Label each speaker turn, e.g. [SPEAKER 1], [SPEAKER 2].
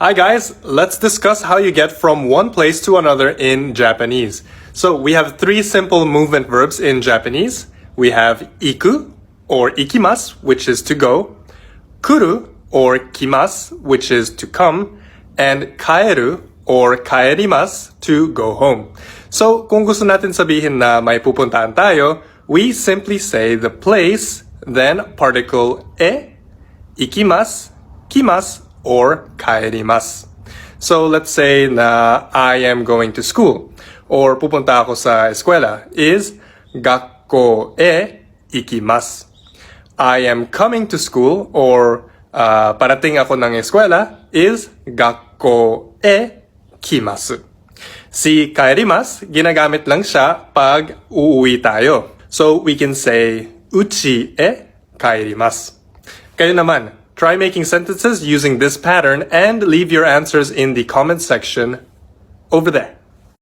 [SPEAKER 1] Hi guys, let's discuss how you get from one place to another in Japanese. So we have three simple movement verbs in Japanese. We have iku or ikimasu, which is to go, kuru or kimasu, which is to come, and kaeru or kaerimasu, to go home. So kung gusto natin sabihin na may pupuntahan tayo, we simply say the place, then particle e, ikimasu, kimasu, or kaerimasu. So let's say na I am going to school or pupunta ako sa eskwela is gakko e ikimasu. I am coming to school or parating ako ng eskwela is gakko e kimasu. Si kaerimasu, ginagamit lang siya pag uuwi tayo. So we can say uchi e kaerimasu. Kayo naman, try making sentences using this pattern and leave your answers in the comment section over there.